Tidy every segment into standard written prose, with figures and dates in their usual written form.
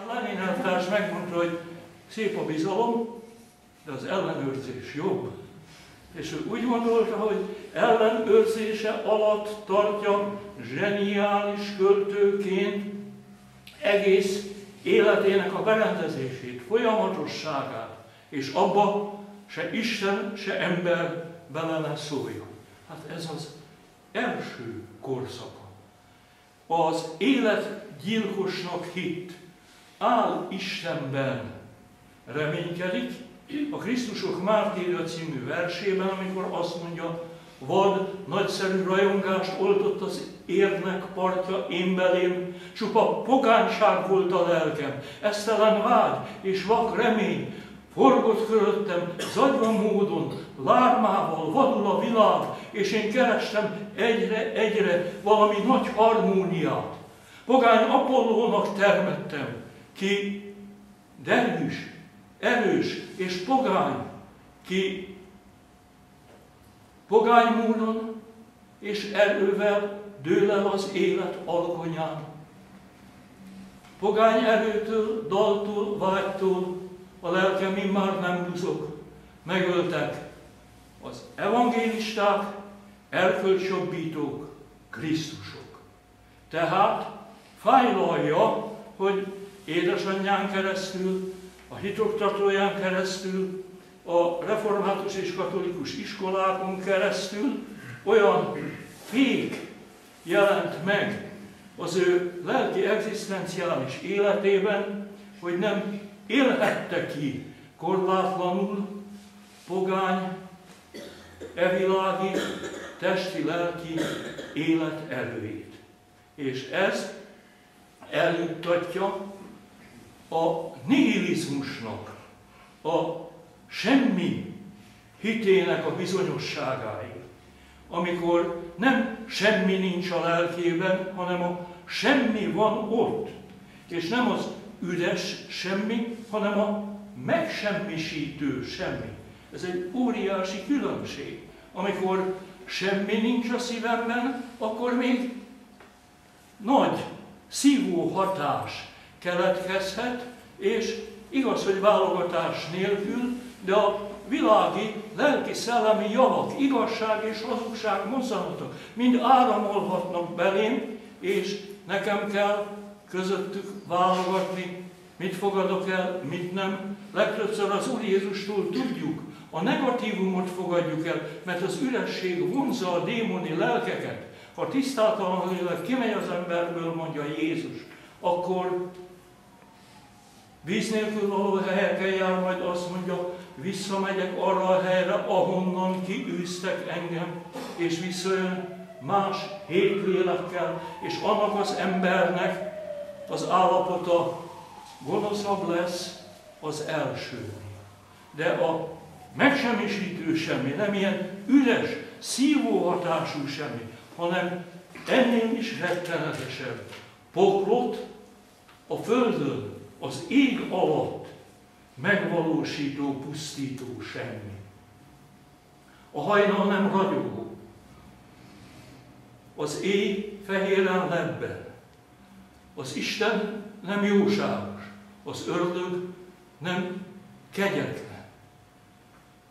Lenin elvtárs megmondta, hogy szép a bizalom, de az ellenőrzés jobb. És ő úgy gondolta, hogy ellenőrzése alatt tartja zseniális költőként egész életének a berendezését, folyamatosságát, és abba se Isten, se ember bele ne szóljon. Hát ez az első korszaka. Az életgyilkosnak hitt, áll Istenben reménykedik, a Krisztusok Mártírja című versében, amikor azt mondja, vad nagyszerű rajongást oltott az érnek partja én belém, csupa pogányság volt a lelkem, esztelen vágy és vak remény, forgott köröttem zagyva módon, lármával vadul a világ, és én kerestem egyre valami nagy harmóniát. Pogány Apollónak termettem, ki derűs, erős és pogány, ki pogány módon és erővel dől el az élet alkonyán. Pogány erőtől, daltól, vágytól a lelkem immár nem buzog. Megöltek az evangélisták, erkölcsjobbítók, Krisztusok. Tehát fájlalja, hogy édesanyján keresztül, a hitoktatóján keresztül, a református és katolikus iskolákon keresztül olyan fék jelent meg az ő lelki egzisztenciális életében, hogy nem élhette ki korlátlanul pogány, evilági, testi-lelki élet erőjét. És ez eljuttatja a nihilizmusnak, a semmi hitének a bizonyosságáig, amikor nem semmi nincs a lelkében, hanem a semmi van ott, és nem az üres semmi, hanem a megsemmisítő semmi. Ez egy óriási különbség. Amikor semmi nincs a szívemben, akkor még nagy szívó hatás keletkezhet, és igaz, hogy válogatás nélkül, de a világi, lelki-szellemi javak, igazság és hazugság mozzanatok mind áramolhatnak belém, és nekem kell közöttük válogatni, mit fogadok el, mit nem. Legtöbbször az Úr Jézustól tudjuk, a negatívumot fogadjuk el, mert az üresség vonzza a démoni lelkeket. Ha a tisztátalan lélek kimegy az emberből, mondja Jézus, akkor víz nélkül való helyeken jár, majd azt mondja, visszamegyek arra a helyre, ahonnan kiűztek engem, és visszajön más 7 lélekkel, és annak az embernek az állapota gonoszabb lesz az első. De a megsemmisítő semmi, nem ilyen üres, szívó hatású semmi, hanem ennél is rettenetesebb. Poklot a földön, az ég alatt megvalósító, pusztító semmi. A hajnal nem ragyogó, az éj fehéren lebben, az Isten nem jóságos, az ördög nem kegyetlen.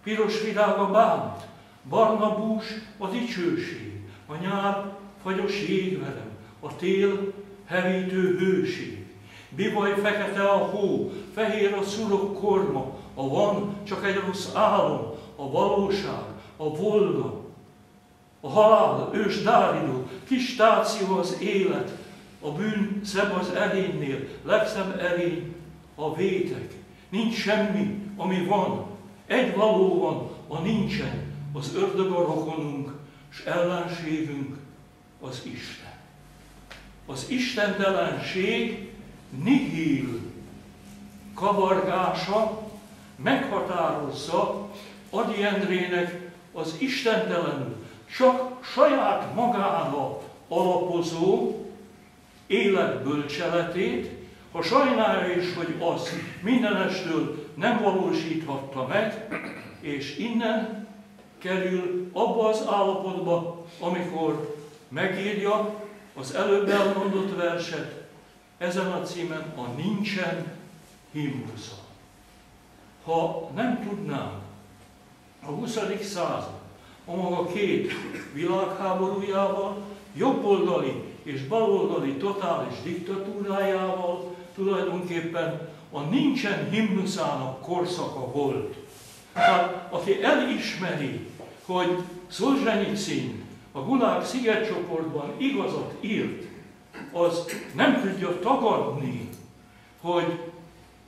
Piros virág a bánt, barna bús a dicsőség, a nyár fagyos jégverem, a tél hevítő hőség. Bivaj fekete a hó, fehér a szurok korma, a van csak egy rossz álom, a valóság, a volna, a halál, ős dáridó, kis stáció az élet, a bűn szebb az erénynél, legszebb erény a vétek. Nincs semmi, ami van, egy való van, a nincsen, az ördög a rokonunk, s ellenségünk az Isten. Az istentelenség nihil kavargása meghatározza Ady Endrének az istentelenül, csak saját magára alapozó életbölcseletét, ha sajnálja is, hogy azt mindenestől nem valósíthatta meg, és innen kerül abba az állapotba, amikor megírja az előbb elmondott verset, ezen a címen a Nincsen himnusza. Ha nem tudnám a 20. század a maga két világháborújával, jobboldali és baloldali totális diktatúrájával tulajdonképpen a Nincsen himnuszának korszaka volt. Tehát aki elismeri, hogy Szolzsenyicin a Gulág szigetcsoportban igazat írt, az nem tudja tagadni, hogy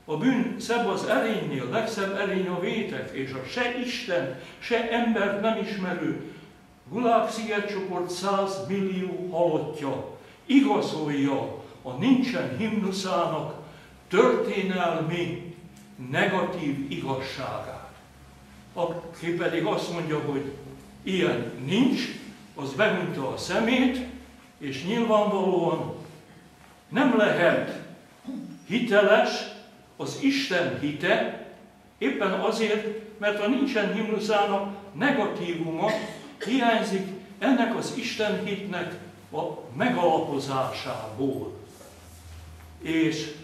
a bűn szebb az erénynél, legszebb erény a vétek, és a se Isten, se embert nem ismerő Gulág szigetcsoport 100 millió halottja igazolja a Nincsen himnuszának történelmi negatív igazságát. Aki pedig azt mondja, hogy ilyen nincs, az behunta a szemét, és nyilvánvalóan nem lehet hiteles az Isten hite, éppen azért, mert a Nincsen himnuszának negatívuma hiányzik ennek az Isten hitnek a megalapozásából. És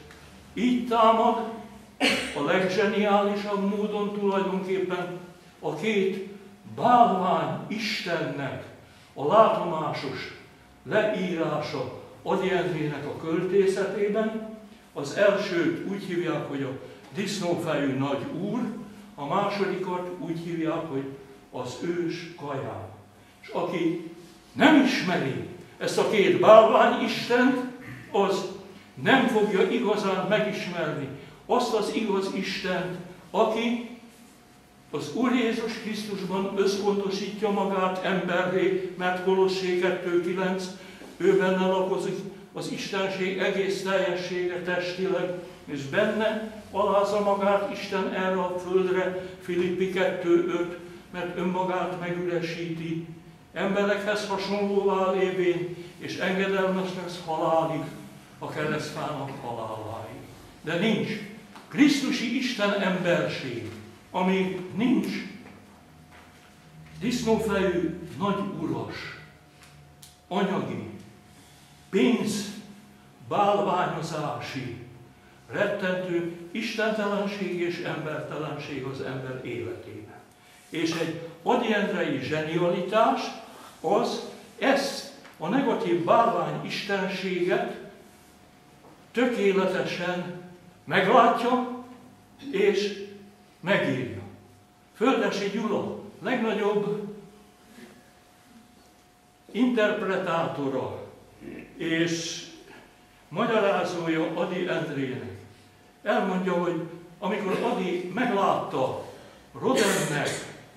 így támad a legzseniálisabb módon tulajdonképpen a két bálvány Istennek a látomásos leírása Ady Endrének a költészetében. Az elsőt úgy hívják, hogy a disznófejű nagy úr, a másodikat úgy hívják, hogy az ős kaján. És aki nem ismeri ezt a két bálvány Istent, az nem fogja igazán megismerni azt az igaz Istent, aki az Úr Jézus Krisztusban összpontosítja magát emberré, mert Kolossé 2.9, ő benne lakozik az Istenség egész teljessége testileg, és benne alázza magát Isten erre a földre, Filippi 2.5, mert önmagát megüresíti, emberekhez hasonlóvá lévén, és engedelmes lesz halálig, a keresztfának haláláig. De nincs krisztusi Isten emberség, amíg nincs disznófejű nagy uras, anyagi, pénz, bálványozási, rettentő istentelenség és embertelenség az ember életében. És egy Ady Endrei zsenialitás az ezt a negatív bálvány istenséget tökéletesen meglátja és megírja. Földesi Gyula legnagyobb interpretátora és magyarázója Ady Endrének elmondja, hogy amikor Ady meglátta Rodinnek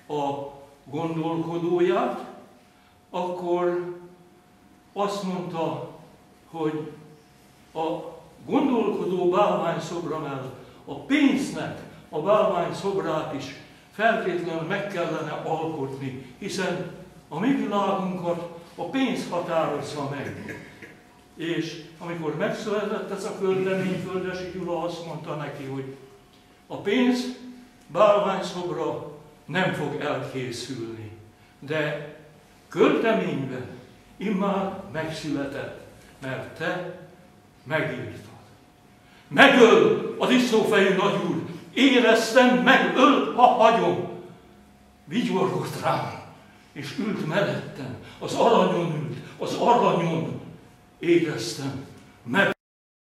a gondolkodóját, akkor azt mondta, hogy a gondolkodó bálványszobra mellett a pénznek a bálványszobrát is feltétlenül meg kellene alkotni, hiszen a mi világunkat a pénz határozza meg. És amikor megszületett ez a költemény, Földesi Gyula azt mondta neki, hogy a pénz bálványszobra nem fog elkészülni, de költeményben immár megszületett, mert te megírtad. Megöl a disznófejű nagyúr, éreztem, megöl, ha hagyom. Vigyorgott rám, és ült mellettem, az aranyon ült, az aranyon éreztem, meg